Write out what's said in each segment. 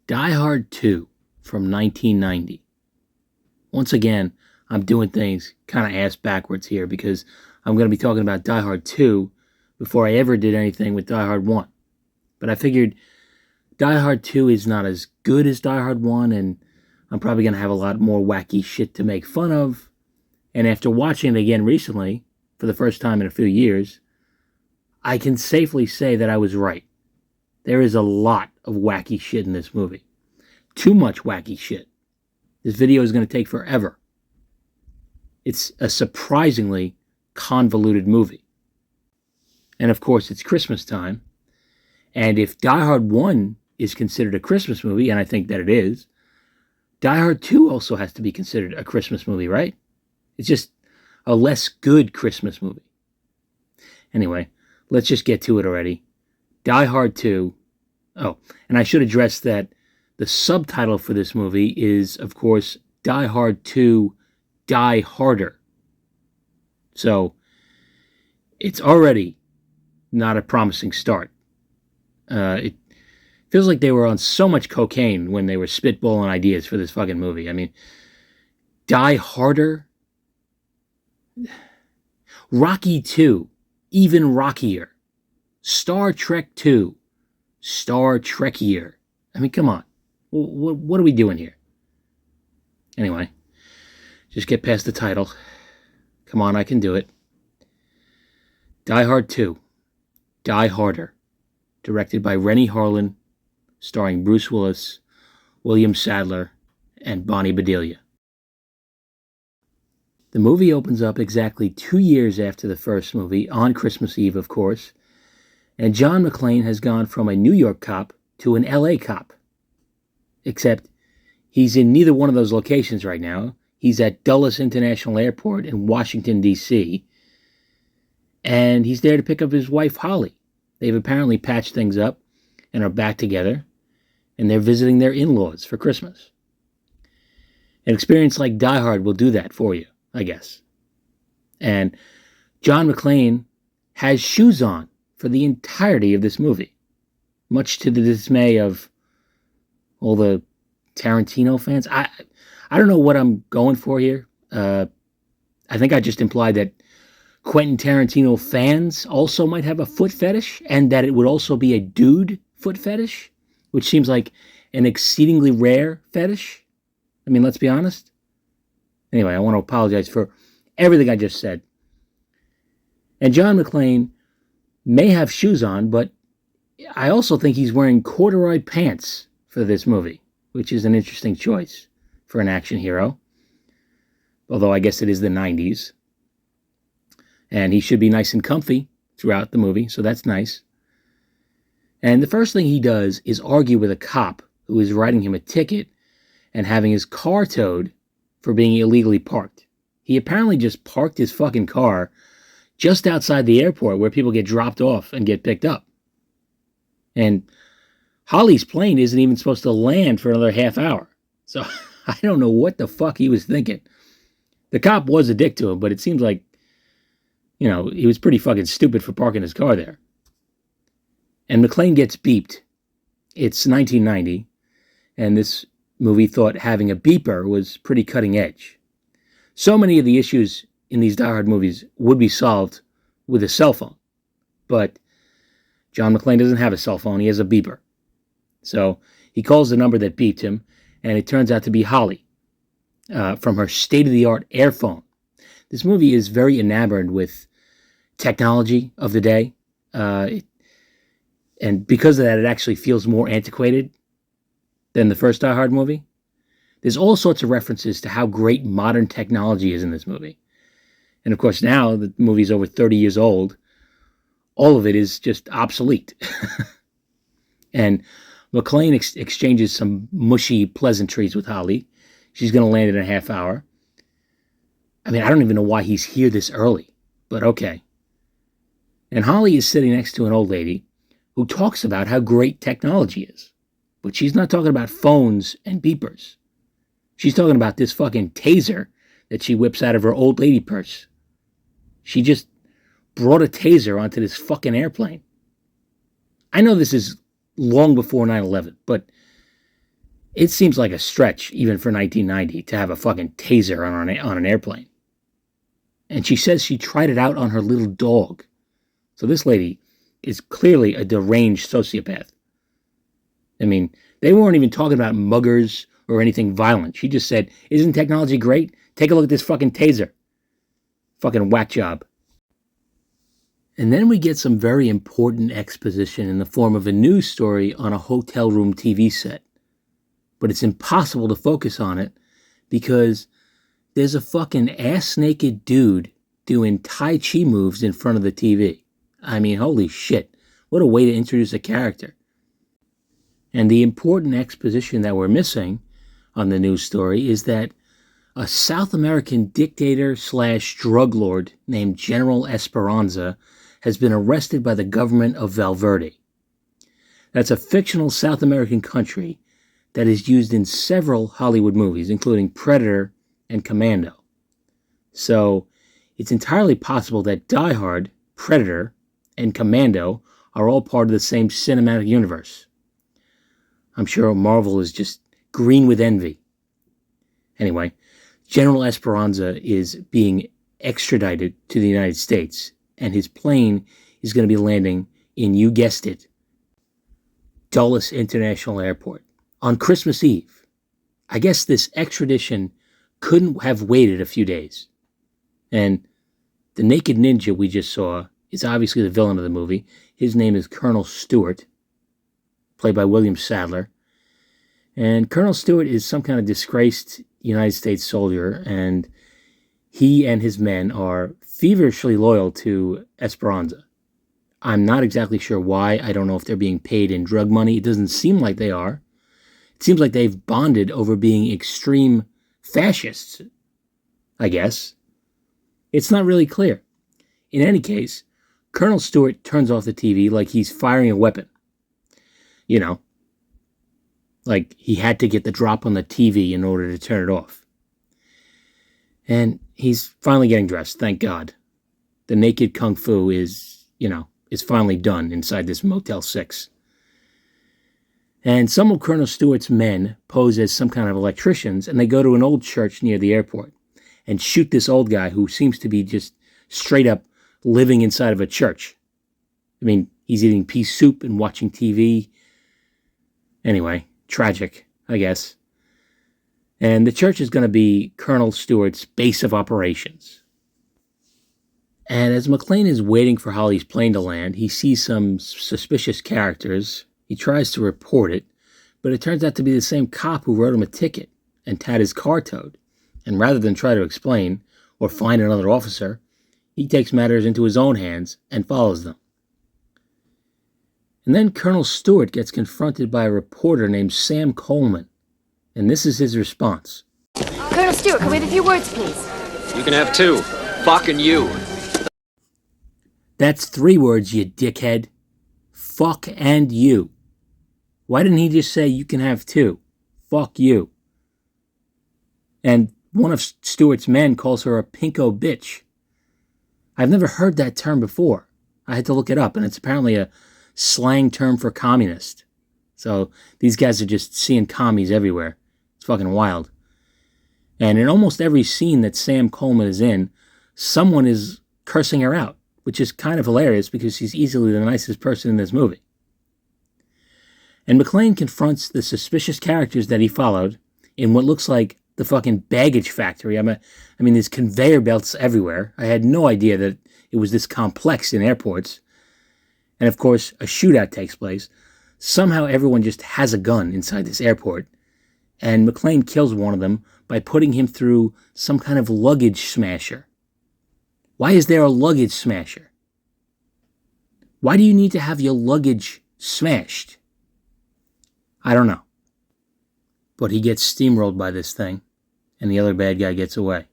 Die Hard 2 from 1990. Once again, I'm doing things kind of ass backwards here because I'm going to be talking about Die Hard 2 before I ever did anything with Die Hard 1. But I figured Die Hard 2 is not as good as Die Hard 1, and I'm probably going to have a lot more wacky shit to make fun of. And after watching it again recently, for the first time in a few years, I can safely say that I was right. There is a lot of wacky shit in this movie. Too much wacky shit. This video is going to take forever. It's a surprisingly convoluted movie. And of course, it's Christmas time. And if Die Hard 1 is considered a Christmas movie, and I think that it is, Die Hard 2 also has to be considered a Christmas movie, right? It's just a less good Christmas movie. Anyway, let's just get to it already. Die Hard 2. Oh, and I should address that the subtitle for this movie is, of course, Die Hard 2, Die Harder. So, it's already not a promising start. It feels like they were on so much cocaine when they were spitballing ideas for this fucking movie. I mean, Die Harder? Rocky 2, even rockier. Star Trek 2, Star Trekier. I mean, come on. What are we doing here? Anyway, just get past the title. Come on, I can do it. Die Hard 2, Die Harder. Directed by Rennie Harlin, starring Bruce Willis, William Sadler, and Bonnie Bedelia. The movie opens up exactly 2 years after the first movie, on Christmas Eve, of course, and John McClane has gone from a New York cop to an LA cop. Except he's in neither one of those locations right now. He's at Dulles International Airport in Washington, D.C., and he's there to pick up his wife, Holly. They've apparently patched things up and are back together, and they're visiting their in-laws for Christmas. An experience like Die Hard will do that for you, I guess. And John McClane has shoes on for the entirety of this movie, much to the dismay of all the Tarantino fans. I don't know what I'm going for here. I think I just implied that Quentin Tarantino fans also might have a foot fetish, and that it would also be a dude foot fetish, which seems like an exceedingly rare fetish. I mean, let's be honest. Anyway, I want to apologize for everything I just said. And John McClane may have shoes on, but I also think he's wearing corduroy pants for this movie, which is an interesting choice for an action hero. Although I guess it is the 90s. And he should be nice and comfy throughout the movie, so that's nice. And the first thing he does is argue with a cop who is writing him a ticket and having his car towed for being illegally parked. He apparently just parked his fucking car just outside the airport where people get dropped off and get picked up. And Holly's plane isn't even supposed to land for another half hour. So I don't know what the fuck he was thinking. The cop was a dick to him, but it seems like, he was pretty fucking stupid for parking his car there. And McClane gets beeped. It's 1990, and this movie thought having a beeper was pretty cutting edge. So many of the issues in these Die Hard movies would be solved with a cell phone. But John McClane doesn't have a cell phone, he has a beeper. So he calls the number that beeped him, and it turns out to be Holly from her state-of-the-art Air phone. This movie is very enamored with technology of the day, and because of that, it actually feels more antiquated than the first Die Hard movie. There's all sorts of references to how great modern technology is in this movie. And of course, now the movie's over 30 years old, all of it is just obsolete. And McClane exchanges some mushy pleasantries with Holly. She's going to land in a half hour. I mean, I don't even know why he's here this early, but okay. And Holly is sitting next to an old lady who talks about how great technology is. But she's not talking about phones and beepers. She's talking about this fucking taser that she whips out of her old lady purse. She just brought a taser onto this fucking airplane. I know this is long before 9/11, but It seems like a stretch, even for 1990, to have a fucking taser on an airplane. And she says she tried it out on her little dog. So this lady is clearly a deranged sociopath. I mean, they weren't even talking about muggers or anything violent. She just said, "Isn't technology great? Take a look at this fucking taser." Fucking whack job. And then we get some very important exposition in the form of a news story on a hotel room TV set. But it's impossible to focus on it because there's a fucking ass-naked dude doing Tai Chi moves in front of the TV. I mean, holy shit. What a way to introduce a character. And the important exposition that we're missing on the news story is that a South American dictator slash drug lord named General Esperanza has been arrested by the government of Valverde. That's a fictional South American country that is used in several Hollywood movies, including Predator and Commando. So it's entirely possible that Die Hard, Predator, and Commando are all part of the same cinematic universe. I'm sure Marvel is just green with envy. Anyway, General Esperanza is being extradited to the United States, and his plane is going to be landing in, you guessed it, Dulles International Airport on Christmas Eve. I guess this extradition couldn't have waited a few days. And the naked ninja we just saw is obviously the villain of the movie. His name is Colonel Stewart, played by William Sadler. And Colonel Stewart is some kind of disgraced United States soldier, and he and his men are feverishly loyal to Esperanza. I'm not exactly sure why. I don't know if they're being paid in drug money. It doesn't seem like they are. It seems like they've bonded over being extreme fascists, I guess. It's not really clear. In any case, Colonel Stewart turns off the TV like he's firing a weapon. You know, like he had to get the drop on the TV in order to turn it off. And he's finally getting dressed, thank God. The naked kung fu is finally done inside this Motel 6. And some of Colonel Stewart's men pose as some kind of electricians, and they go to an old church near the airport and shoot this old guy who seems to be just straight up living inside of a church. I mean, he's eating pea soup and watching TV. Anyway, tragic, I guess. And the church is going to be Colonel Stewart's base of operations. And as McClane is waiting for Holly's plane to land, he sees some suspicious characters. He tries to report it, but it turns out to be the same cop who wrote him a ticket and had his car towed. And rather than try to explain or find another officer, he takes matters into his own hands and follows them. And then Colonel Stewart gets confronted by a reporter named Sam Coleman. And this is his response. Colonel Stewart, can we have a few words, please? You can have two. Fucking you. That's 3 words, you dickhead. Fuck and you. Why didn't he just say you can have 2? Fuck you. And one of Stewart's men calls her a pinko bitch. I've never heard that term before. I had to look it up, and it's apparently a slang term for communist. So these guys are just seeing commies everywhere. It's fucking wild. And in almost every scene that Sam Coleman is in, someone is cursing her out, which is kind of hilarious because she's easily the nicest person in this movie. And McClane confronts the suspicious characters that he followed in what looks like the fucking baggage factory. I mean, there's conveyor belts everywhere. I had no idea that it was this complex in airports. And of course, a shootout takes place. Somehow everyone just has a gun inside this airport. And McClane kills one of them by putting him through some kind of luggage smasher. Why is there a luggage smasher? Why do you need to have your luggage smashed? I don't know. But he gets steamrolled by this thing, and the other bad guy gets away.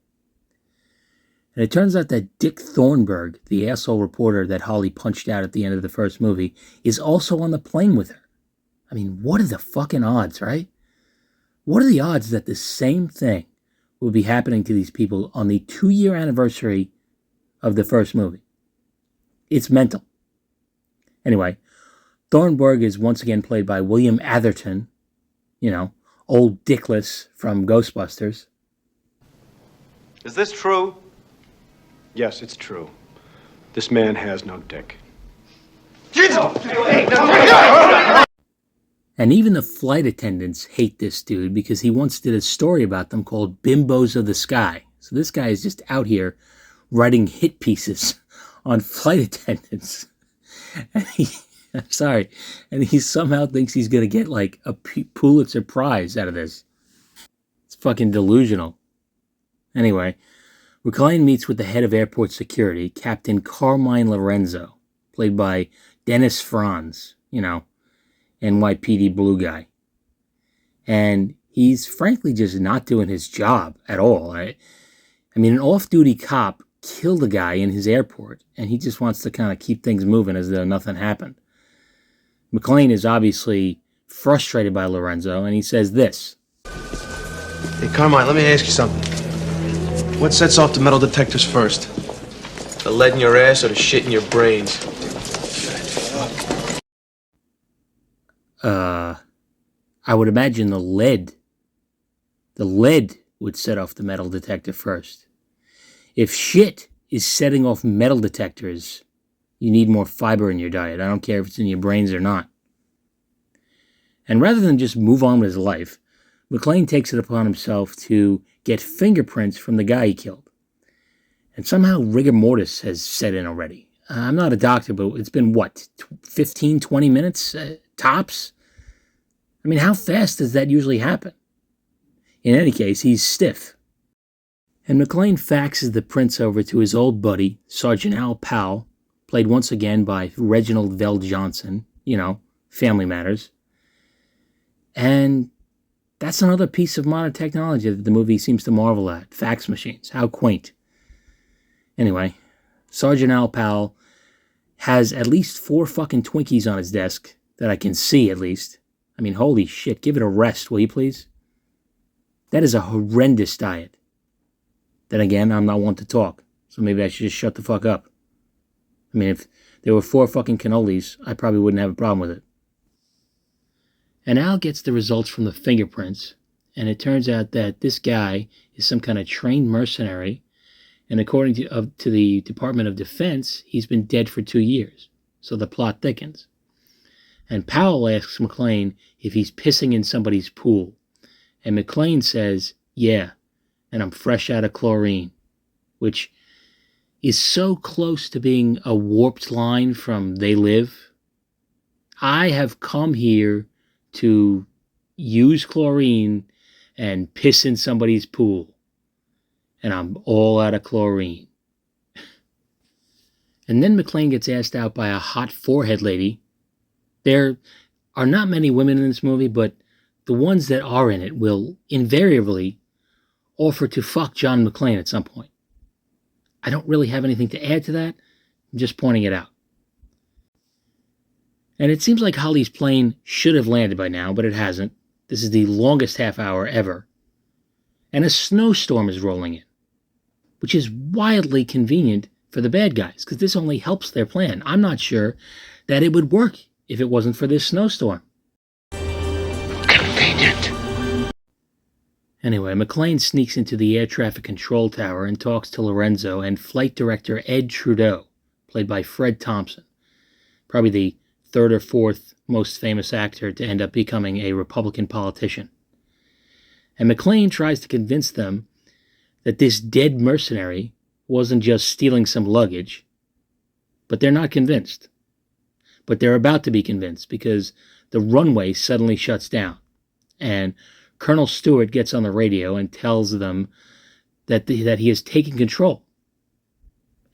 And it turns out that Dick Thornburg, the asshole reporter that Holly punched out at the end of the first movie, is also on the plane with her. I mean, what are the fucking odds, right? What are the odds that the same thing will be happening to these people on the 2-year anniversary of the first movie? It's mental. Anyway, Thornburg is once again played by William Atherton, old Dickless from Ghostbusters. Is this true? Yes, it's true. This man has no dick. And even the flight attendants hate this dude because he once did a story about them called Bimbos of the Sky. So this guy is just out here writing hit pieces on flight attendants. And I'm sorry, and he somehow thinks he's going to get like a Pulitzer Prize out of this. It's fucking delusional. Anyway, McClane meets with the head of airport security, Captain Carmine Lorenzo, played by Dennis Franz, NYPD blue guy. And he's frankly just not doing his job at all. I mean, an off-duty cop killed a guy in his airport, and he just wants to kind of keep things moving as though nothing happened. McClane is obviously frustrated by Lorenzo, and he says this. Hey, Carmine, let me ask you something. What sets off the metal detectors first? The lead in your ass or the shit in your brains? I would imagine the lead would set off the metal detector first. If shit is setting off metal detectors, you need more fiber in your diet. I don't care if it's in your brains or not. And rather than just move on with his life, McClane takes it upon himself to get fingerprints from the guy he killed. And somehow rigor mortis has set in already. I'm not a doctor, but it's been, 15, 20 minutes? Tops? I mean, how fast does that usually happen? In any case, he's stiff. And McClane faxes the prints over to his old buddy, Sergeant Al Powell, played once again by Reginald Vell Johnson, Family Matters. And that's another piece of modern technology that the movie seems to marvel at. Fax machines. How quaint. Anyway, Sergeant Al Powell has at least 4 fucking Twinkies on his desk that I can see, at least. I mean, holy shit, give it a rest, will you please? That is a horrendous diet. Then again, I'm not one to talk, so maybe I should just shut the fuck up. I mean, if there were 4 fucking cannolis, I probably wouldn't have a problem with it. And Al gets the results from the fingerprints, and it turns out that this guy is some kind of trained mercenary, and according to the Department of Defense, he's been dead for 2 years. So the plot thickens. And Powell asks McClane if he's pissing in somebody's pool. And McClane says, yeah, and I'm fresh out of chlorine, which is so close to being a warped line from They Live. I have come here to use chlorine and piss in somebody's pool, and I'm all out of chlorine. And then McClane gets asked out by a hot forehead lady. There are not many women in this movie, but the ones that are in it will invariably offer to fuck John McClane at some point. I don't really have anything to add to that. I'm just pointing it out. And it seems like Holly's plane should have landed by now, but it hasn't. This is the longest half hour ever. And a snowstorm is rolling in, which is wildly convenient for the bad guys, because this only helps their plan. I'm not sure that it would work if it wasn't for this snowstorm. Convenient. Anyway, McClane sneaks into the air traffic control tower and talks to Lorenzo and flight director Ed Trudeau, played by Fred Thompson, probably the 3rd or 4th most famous actor to end up becoming a Republican politician. And McClane tries to convince them that this dead mercenary wasn't just stealing some luggage, but they're not convinced. But they're about to be convinced because the runway suddenly shuts down, and Colonel Stewart gets on the radio and tells them that he has taken control.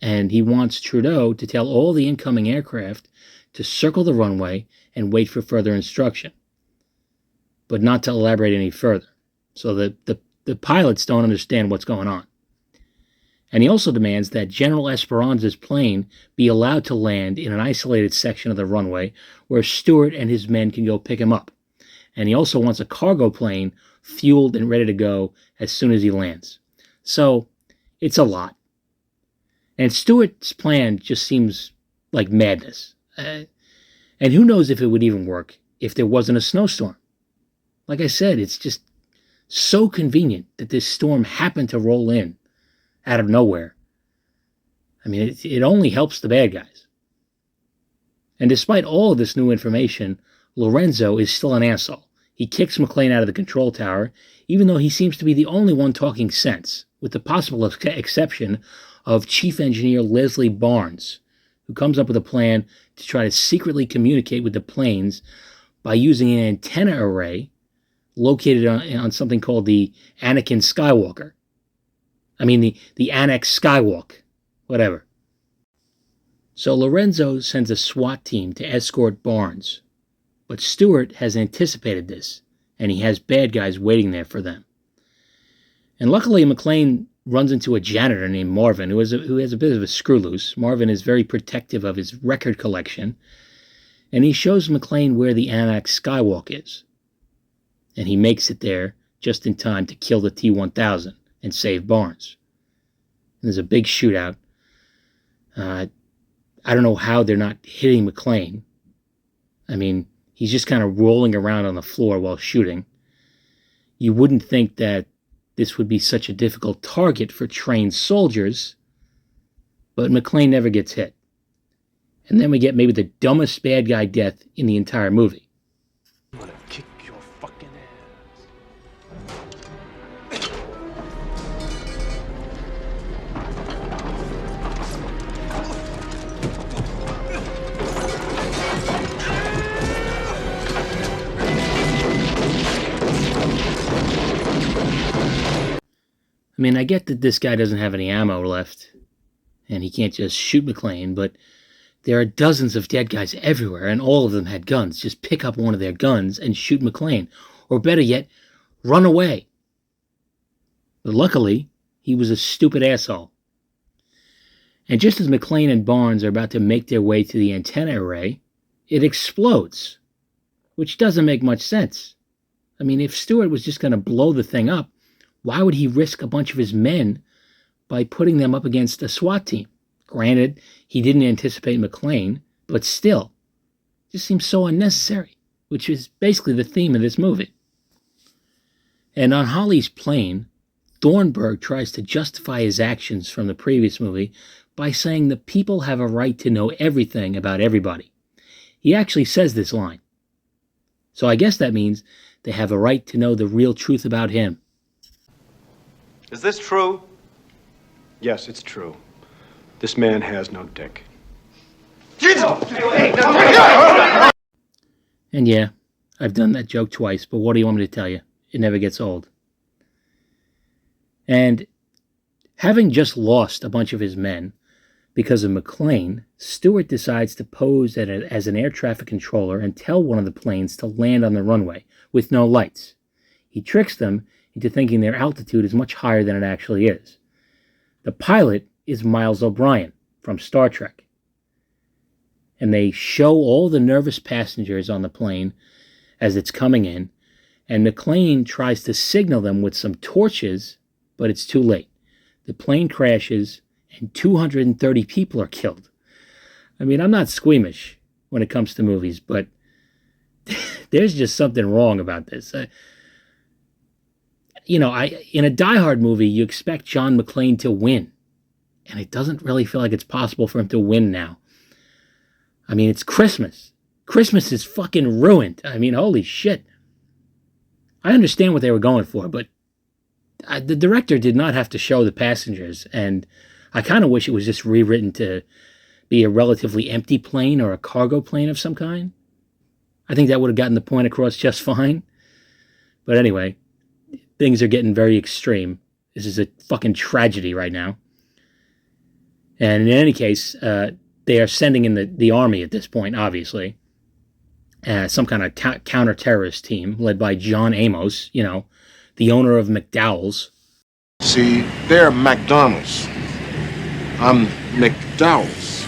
And he wants Trudeau to tell all the incoming aircraft to circle the runway and wait for further instruction, but not to elaborate any further, so that the pilots don't understand what's going on. And he also demands that General Esperanza's plane be allowed to land in an isolated section of the runway where Stewart and his men can go pick him up. And he also wants a cargo plane fueled and ready to go as soon as he lands. So it's a lot. And Stewart's plan just seems like madness. And who knows if it would even work if there wasn't a snowstorm. Like I said, it's just so convenient that this storm happened to roll in out of nowhere. I mean, it only helps the bad guys. And despite all of this new information, Lorenzo is still an asshole. He kicks McClane out of the control tower, even though he seems to be the only one talking sense, with the possible exception of Chief Engineer Leslie Barnes, who comes up with a plan to try to secretly communicate with the planes by using an antenna array located on something called the Anakin Skywalker. I mean, the Annex Skywalk, whatever. So Lorenzo sends a SWAT team to escort Barnes, but Stewart has anticipated this, and he has bad guys waiting there for them. And luckily, McClane runs into a janitor named Marvin, who has a bit of a screw loose. Marvin is very protective of his record collection, and he shows McClane where the Annex Skywalk is. And he makes it there just in time to kill the T-1000 and save Barnes. And there's a big shootout. I don't know how they're not hitting McClane. I mean, he's just kind of rolling around on the floor while shooting. You wouldn't think that this would be such a difficult target for trained soldiers, but McClane never gets hit. And then we get maybe the dumbest bad guy death in the entire movie. I'm gonna kick your fucking ass. I mean, I get that this guy doesn't have any ammo left, and he can't just shoot McClane, but there are dozens of dead guys everywhere, and all of them had guns. Just pick up one of their guns and shoot McClane. Or better yet, run away. But luckily, he was a stupid asshole. And just as McClane and Barnes are about to make their way to the antenna array, it explodes, which doesn't make much sense. I mean, if Stewart was just going to blow the thing up, why would he risk a bunch of his men by putting them up against a SWAT team? Granted, he didn't anticipate McClane, but still, it just seems so unnecessary, which is basically the theme of this movie. And on Holly's plane, Thornburg tries to justify his actions from the previous movie by saying the people have a right to know everything about everybody. He actually says this line. So I guess that means they have a right to know the real truth about him. Is this true? Yes, it's true. This man has no dick. And yeah, I've done that joke twice, but what do you want me to tell you? It never gets old. And having just lost a bunch of his men because of McClane, Stewart decides to pose as an air traffic controller and tell one of the planes to land on the runway with no lights. He tricks them into thinking their altitude is much higher than it actually is. The pilot is Miles O'Brien from Star Trek. And they show all the nervous passengers on the plane as it's coming in, and McClane tries to signal them with some torches, but it's too late. The plane crashes, and 230 people are killed. I mean, I'm not squeamish when it comes to movies, but there's just something wrong about this. In a Die Hard movie, you expect John McClane to win, and it doesn't really feel like it's possible for him to win now. I mean, it's Christmas. Christmas is fucking ruined. I mean, holy shit. I understand what they were going for, but the director did not have to show the passengers, and I kind of wish it was just rewritten to be a relatively empty plane or a cargo plane of some kind. I think that would have gotten the point across just fine. But anyway, things are getting very extreme. This is a fucking tragedy right now. And in any case, they are sending in the army at this point, obviously. Some kind of counter-terrorist team led by John Amos, the owner of McDowell's. See, they're McDonald's. I'm McDowell's.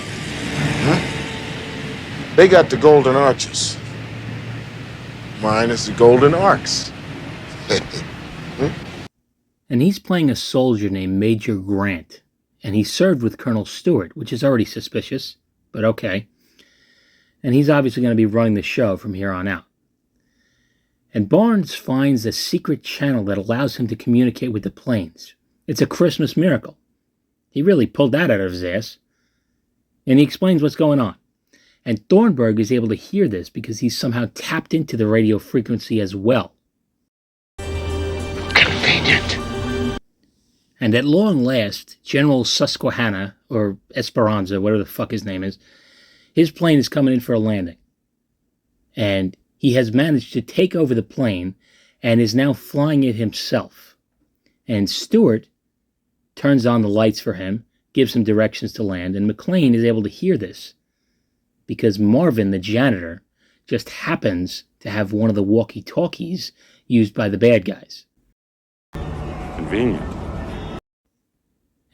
Huh? They got the golden arches. Mine is the golden arcs. And he's playing a soldier named Major Grant. And he served with Colonel Stewart, which is already suspicious, but okay. And he's obviously going to be running the show from here on out. And Barnes finds a secret channel that allows him to communicate with the planes. It's a Christmas miracle. He really pulled that out of his ass. And he explains what's going on. And Thornburg is able to hear this because he's somehow tapped into the radio frequency as well. Convenient. And at long last, General Susquehanna, or Esperanza, whatever the fuck his name is, his plane is coming in for a landing. And he has managed to take over the plane and is now flying it himself. And Stewart turns on the lights for him, gives him directions to land, and McClane is able to hear this because Marvin, the janitor, just happens to have one of the walkie-talkies used by the bad guys. Convenient.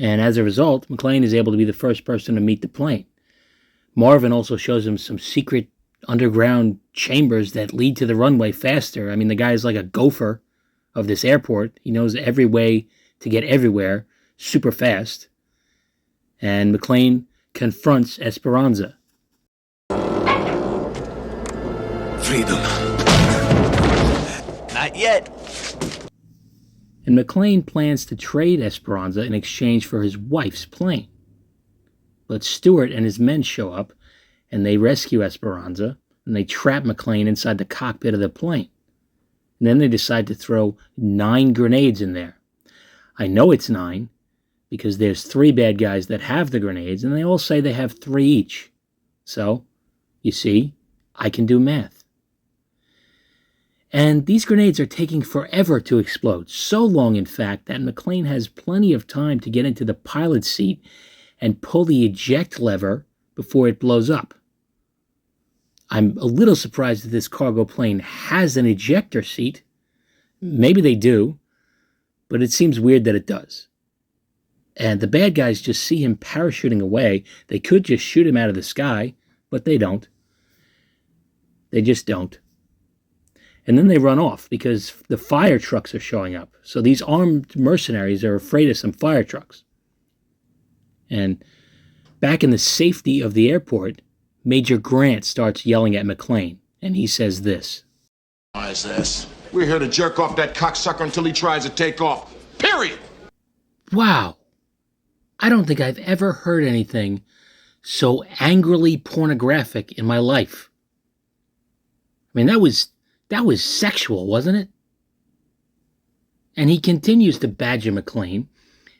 And as a result, McClane is able to be the first person to meet the plane. Marvin also shows him some secret underground chambers that lead to the runway faster. I mean, the guy's like a gopher of this airport. He knows every way to get everywhere super fast. And McClane confronts Esperanza. Freedom. Not yet. And McClane plans to trade Esperanza in exchange for his wife's plane. But Stewart and his men show up, and they rescue Esperanza, and they trap McClane inside the cockpit of the plane. And then they decide to throw 9 grenades in there. I know it's 9, because there's 3 bad guys that have the grenades, and they all say they have 3 each. So, you see, I can do math. And these grenades are taking forever to explode, so long in fact that McClane has plenty of time to get into the pilot's seat and pull the eject lever before it blows up. I'm a little surprised that this cargo plane has an ejector seat. Maybe they do, but it seems weird that it does. And the bad guys just see him parachuting away. They could just shoot him out of the sky, but they don't. They just don't. And then they run off because the fire trucks are showing up. So these armed mercenaries are afraid of some fire trucks. And back in the safety of the airport, Major Grant starts yelling at McClane, and he says this. Why is this? We're here to jerk off that cocksucker until he tries to take off. Period. Wow. I don't think I've ever heard anything so angrily pornographic in my life. I mean, that was sexual, wasn't it? And he continues to badger McClane,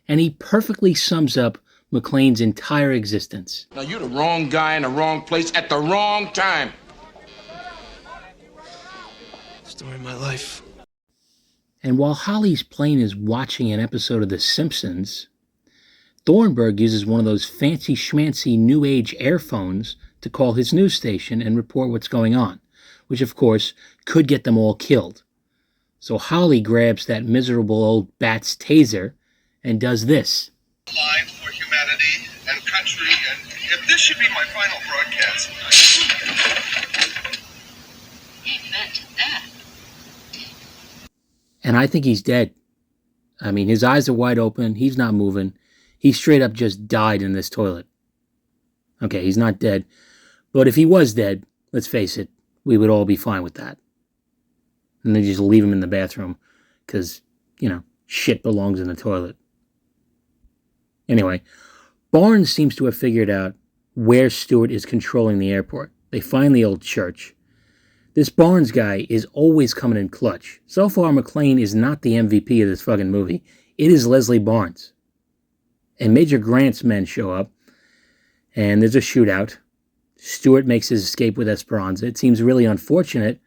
and he perfectly sums up McClane's entire existence. Now, you're the wrong guy in the wrong place at the wrong time. Story of my life. And while Holly's plane is watching an episode of The Simpsons, Thornburg uses one of those fancy schmancy new age airphones to call his news station and report what's going on, which of course could get them all killed. So Holly grabs that miserable old bat's taser and does this. Lives for humanity and country, and if this should be my final broadcast. Amen to that. And I think he's dead. I mean, his eyes are wide open. He's not moving. He straight up just died in this toilet. Okay, he's not dead. But if he was dead, let's face it, we would all be fine with that. And they just leave him in the bathroom because, shit belongs in the toilet. Anyway, Barnes seems to have figured out where Stewart is controlling the airport. They find the old church. This Barnes guy is always coming in clutch. So far, McClane is not the MVP of this fucking movie. It is Leslie Barnes. And Major Grant's men show up, and there's a shootout. Stewart makes his escape with Esperanza. It seems really unfortunate.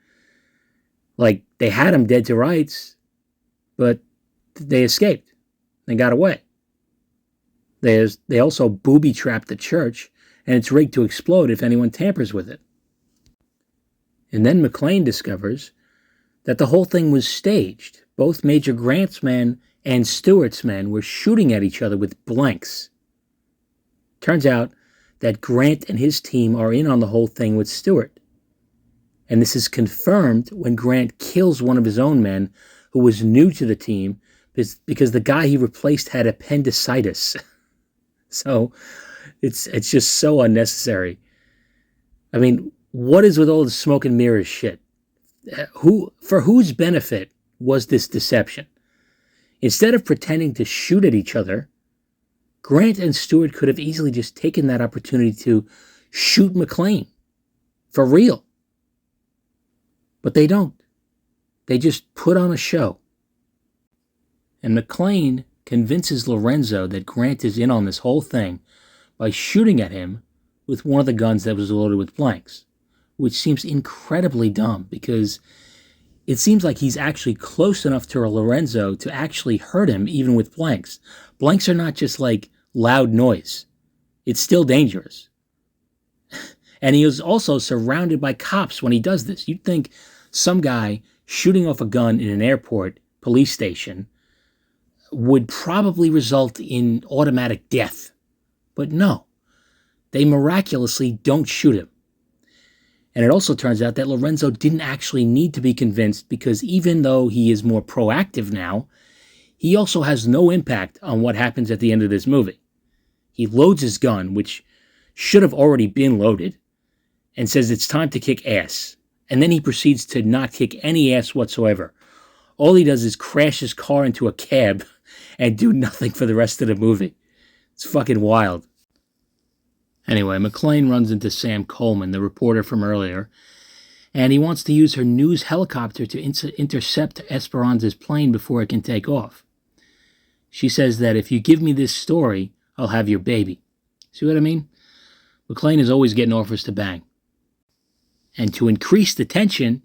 Like, they had him dead to rights, but they escaped. They got away. They also booby-trapped the church, and it's rigged to explode if anyone tampers with it. And then McClane discovers that the whole thing was staged. Both Major Grant's men and Stewart's men were shooting at each other with blanks. Turns out that Grant and his team are in on the whole thing with Stewart. And this is confirmed when Grant kills one of his own men who was new to the team because the guy he replaced had appendicitis. So it's just so unnecessary. I mean, what is with all the smoke and mirrors shit? For whose benefit was this deception? Instead of pretending to shoot at each other, Grant and Stewart could have easily just taken that opportunity to shoot McClane. For real. But they don't. They just put on a show. And McClane convinces Lorenzo that Grant is in on this whole thing by shooting at him with one of the guns that was loaded with blanks, which seems incredibly dumb because it seems like he's actually close enough to Lorenzo to actually hurt him even with blanks. Blanks are not just like loud noise. It's still dangerous. And he was also surrounded by cops when he does this. You'd think some guy shooting off a gun in an airport police station would probably result in automatic death. But no, they miraculously don't shoot him. And it also turns out that Lorenzo didn't actually need to be convinced because even though he is more proactive now, he also has no impact on what happens at the end of this movie. He loads his gun, which should have already been loaded, and says it's time to kick ass. And then he proceeds to not kick any ass whatsoever. All he does is crash his car into a cab and do nothing for the rest of the movie. It's fucking wild. Anyway, McClane runs into Sam Coleman, the reporter from earlier, and he wants to use her news helicopter to intercept Esperanza's plane before it can take off. She says that if you give me this story, I'll have your baby. See what I mean? McClane is always getting offers to bang. And to increase the tension,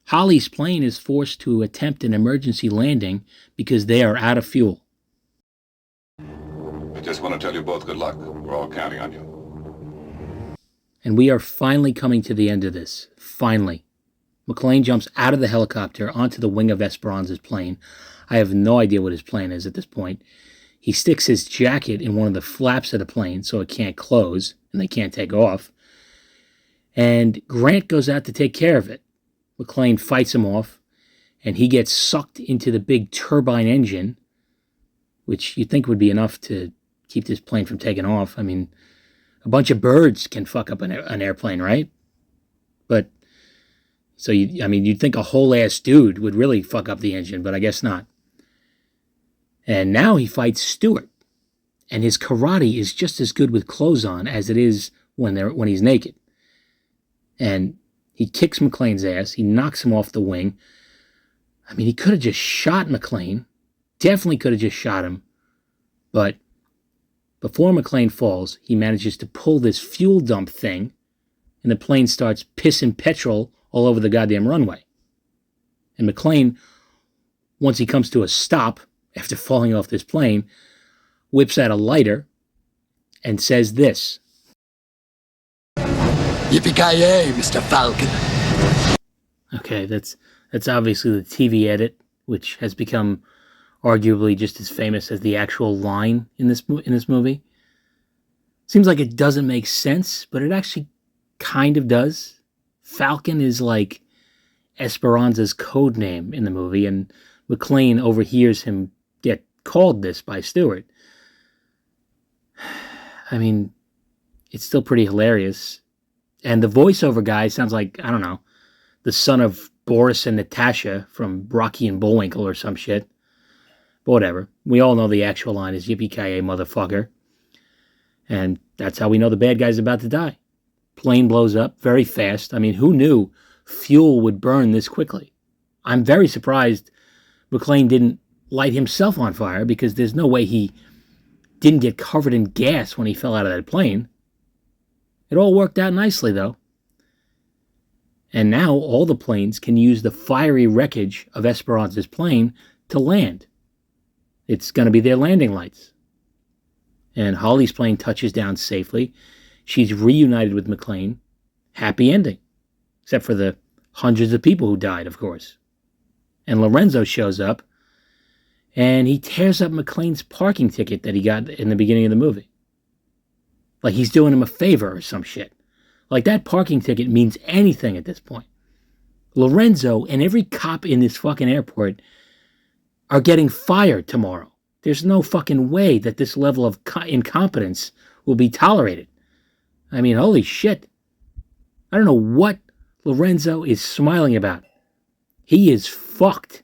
Holly's plane is forced to attempt an emergency landing because they are out of fuel. I just want to tell you both good luck. We're all counting on you. And we are finally coming to the end of this. Finally. McClane jumps out of the helicopter onto the wing of Esperanza's plane. I have no idea what his plan is at this point. He sticks his jacket in one of the flaps of the plane so it can't close and they can't take off. And Grant goes out to take care of it. McClane fights him off, and he gets sucked into the big turbine engine, which you'd think would be enough to keep this plane from taking off. I mean, a bunch of birds can fuck up an airplane, right? But, so you'd think a whole ass dude would really fuck up the engine, but I guess not. And now he fights Stewart, and his karate is just as good with clothes on as it is when he's naked. And he kicks McClane's ass. He knocks him off the wing. I mean, he could have just shot McClane. Definitely could have just shot him. But before McClane falls, he manages to pull this fuel dump thing, and the plane starts pissing petrol all over the goddamn runway. And McClane, once he comes to a stop after falling off this plane, whips out a lighter and says this. Yippee-ki-yay, Mr. Falcon. Okay, that's obviously the TV edit, which has become arguably just as famous as the actual line in this movie. Seems like it doesn't make sense, but it actually kind of does. Falcon is like Esperanza's code name in the movie, and McClane overhears him get called this by Stewart. I mean, it's still pretty hilarious. And the voiceover guy sounds like, I don't know, the son of Boris and Natasha from Rocky and Bullwinkle or some shit. But whatever. We all know the actual line is yippee-ki-yay, motherfucker. And that's how we know the bad guy's about to die. Plane blows up very fast. I mean, who knew fuel would burn this quickly? I'm very surprised McClane didn't light himself on fire because there's no way he didn't get covered in gas when he fell out of that plane. It all worked out nicely, though. And now all the planes can use the fiery wreckage of Esperanza's plane to land. It's going to be their landing lights. And Holly's plane touches down safely. She's reunited with McClane. Happy ending. Except for the hundreds of people who died, of course. And Lorenzo shows up, and he tears up McClane's parking ticket that he got in the beginning of the movie. Like he's doing him a favor or some shit. Like that parking ticket means anything at this point. Lorenzo and every cop in this fucking airport are getting fired tomorrow. There's no fucking way that this level of incompetence will be tolerated. I mean, holy shit. I don't know what Lorenzo is smiling about. He is fucked.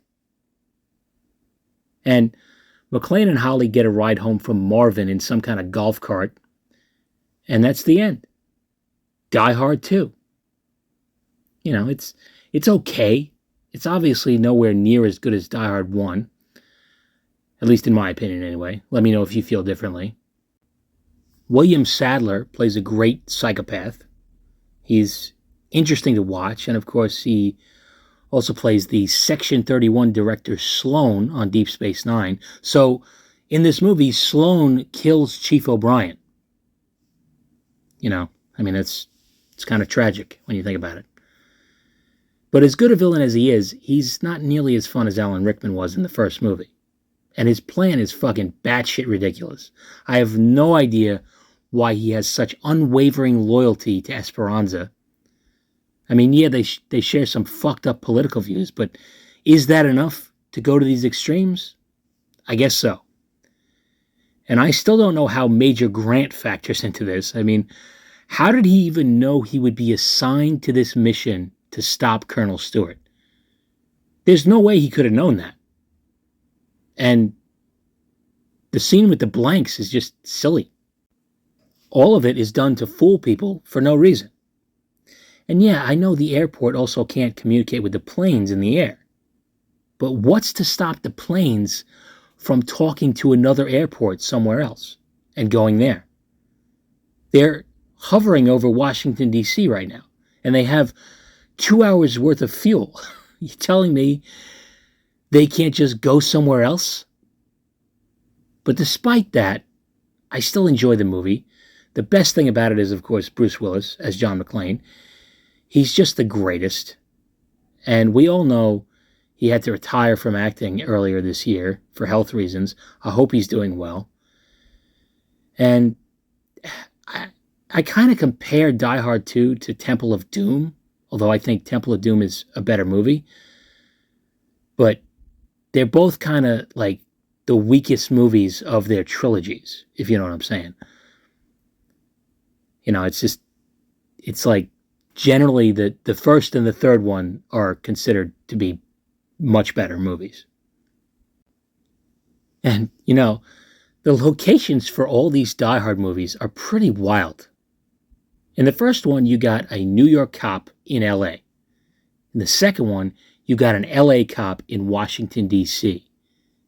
And McClane and Holly get a ride home from Marvin in some kind of golf cart. And that's the end. Die Hard 2. You know, it's okay. It's obviously nowhere near as good as Die Hard 1. At least in my opinion, anyway. Let me know if you feel differently. William Sadler plays a great psychopath. He's interesting to watch, and of course, he also plays the Section 31 director Sloan on Deep Space Nine. So, in this movie, Sloan kills Chief O'Brien. You know, I mean, it's kind of tragic when you think about it. But as good a villain as he is, he's not nearly as fun as Alan Rickman was in the first movie. And his plan is fucking batshit ridiculous. I have no idea why he has such unwavering loyalty to Esperanza. I mean, yeah, they share some fucked up political views, but is that enough to go to these extremes? I guess so. And I still don't know how Major Grant factors into this. I mean, how did he even know he would be assigned to this mission to stop Colonel Stewart? There's no way he could have known that. And the scene with the blanks is just silly. All of it is done to fool people for no reason. And yeah, I know the airport also can't communicate with the planes in the air. But what's to stop the planes from talking to another airport somewhere else and going there? They're hovering over Washington, D.C. right now, and they have 2 hours worth of fuel. You're telling me they can't just go somewhere else? But despite that, I still enjoy the movie. The best thing about it is, of course, Bruce Willis as John McClane. He's just the greatest. And we all know he had to retire from acting earlier this year for health reasons. I hope he's doing well. And I kind of compare Die Hard 2 to Temple of Doom, although I think Temple of Doom is a better movie. But they're both kind of like the weakest movies of their trilogies, if you know what I'm saying. You know, it's like generally the first and the third one are considered to be much better movies. And, you know, the locations for all these Die Hard movies are pretty wild. In the first one, you got a New York cop in L.A. In the second one, you got an L.A. cop in Washington, D.C.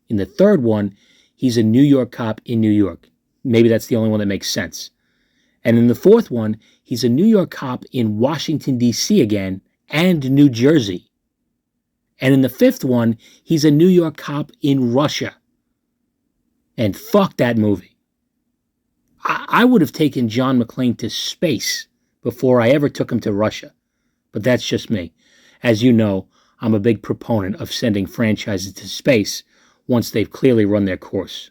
In the third one, he's a New York cop in New York. Maybe that's the only one that makes sense. And in the fourth one, he's a New York cop in Washington, D.C. again, and New Jersey. And in the fifth one, he's a New York cop in Russia. And fuck that movie. I would have taken John McClane to space before I ever took him to Russia. But that's just me. As you know, I'm a big proponent of sending franchises to space once they've clearly run their course.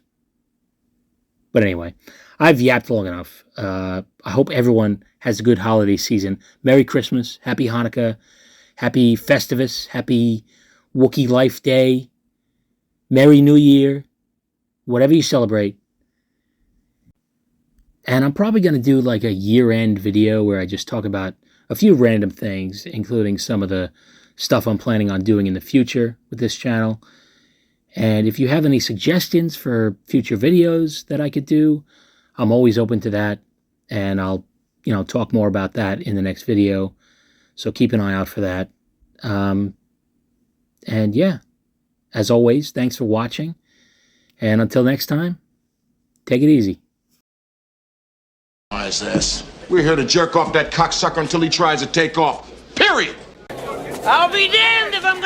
But anyway, I've yapped long enough. I hope everyone has a good holiday season. Merry Christmas, Happy Hanukkah, Happy Festivus, Happy Wookiee Life Day, Merry New Year, whatever you celebrate. And I'm probably going to do like a year-end video where I just talk about a few random things, including some of the stuff I'm planning on doing in the future with this channel. And if you have any suggestions for future videos that I could do, I'm always open to that. And I'll, talk more about that in the next video. So keep an eye out for that. And yeah, as always, thanks for watching. And until next time, take it easy. Why is this? We're here to jerk off that cocksucker until he tries to take off. Period. I'll be damned if I'm